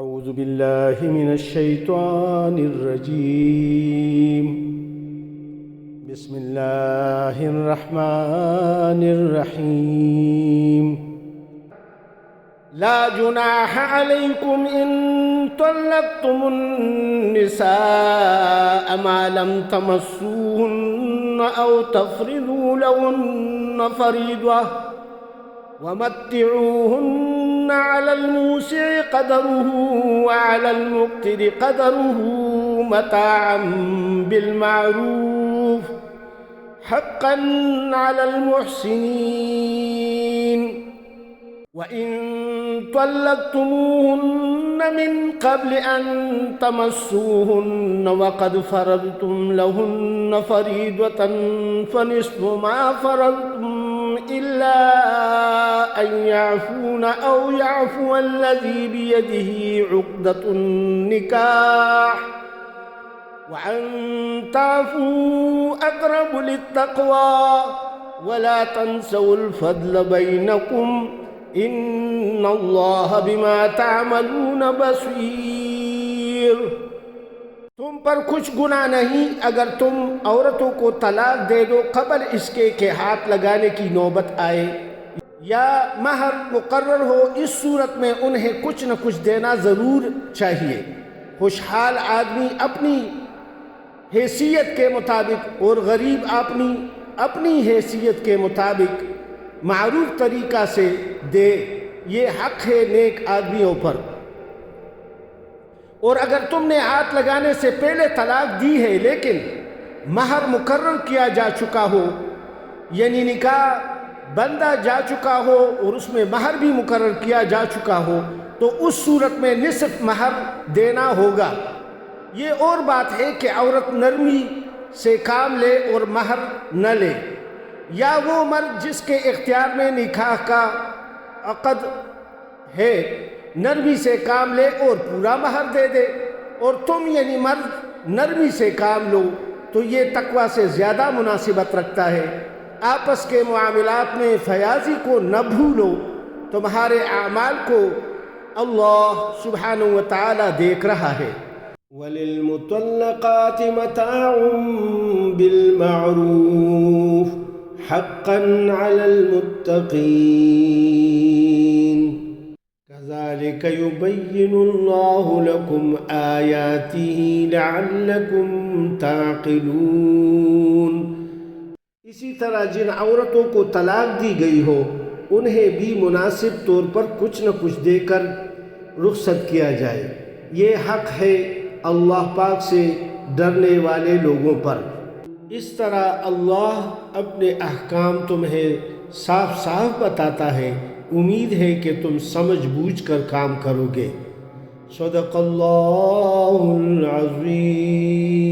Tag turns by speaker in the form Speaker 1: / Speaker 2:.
Speaker 1: أعوذ بالله من الشيطان الرجيم. بسم الله الرحمن الرحيم. لا جناح عليكم إن طلقتم النساء ما لم تمسوهن أو تفرضوا لهن فريضة ومتعوهن على الموسع قدره وعلى المقتر قدره متاعا بالمعروف حقا على المحسنين. وإن طلقتموهن من قبل أن تمسوهن وقد فرضتم لهن فريضة فنصف ما فرضتم إلا أن يعفون أو يعفو الذي بيده عقدة النكاح وأن تعفوا أقرب للتقوى ولا تنسوا الفضل بينكم إن الله بما تعملون بصير. تم پر کچھ گناہ نہیں اگر تم عورتوں کو طلاق دے دو قبل اس کے کہ ہاتھ لگانے کی نوبت آئے یا مہر مقرر ہو. اس صورت میں انہیں کچھ نہ کچھ دینا ضرور چاہیے. خوشحال آدمی اپنی حیثیت کے مطابق اور غریب اپنی حیثیت کے مطابق معروف طریقہ سے دے. یہ حق ہے نیک آدمیوں پر. اور اگر تم نے ہاتھ لگانے سے پہلے طلاق دی ہے لیکن مہر مقرر کیا جا چکا ہو یعنی نکاح بندہ جا چکا ہو اور اس میں مہر بھی مقرر کیا جا چکا ہو تو اس صورت میں نصف مہر دینا ہوگا. یہ اور بات ہے کہ عورت نرمی سے کام لے اور مہر نہ لے یا وہ مرد جس کے اختیار میں نکاح کا عقد ہے نرمی سے کام لے اور پورا مہر دے دے اور تم یعنی مرد نرمی سے کام لو تو یہ تقوی سے زیادہ مناسبت رکھتا ہے. آپس کے معاملات میں فیاضی کو نہ بھولو. تمہارے اعمال کو اللہ سبحانہ و تعالی دیکھ رہا ہے. وَلِلْمُطَلَّقَاتِ مَتَاعٌ بِالْمَعْرُوفِ حَقًّا عَلَى الْمُتَّقِينَ كَذَلِكَ يُبَيِّنُ اللَّهُ لَكُمْ آيَاتِهِ لَعَلَّكُمْ تَعْقِلُونَ. اسی طرح جن عورتوں کو طلاق دی گئی ہو انہیں بھی مناسب طور پر کچھ نہ کچھ دے کر رخصت کیا جائے. یہ حق ہے اللہ پاک سے ڈرنے والے لوگوں پر. اس طرح اللہ اپنے احکام تمہیں صاف صاف بتاتا ہے. امید ہے کہ تم سمجھ بوجھ کر کام کرو گے. صدق اللہ العظیم.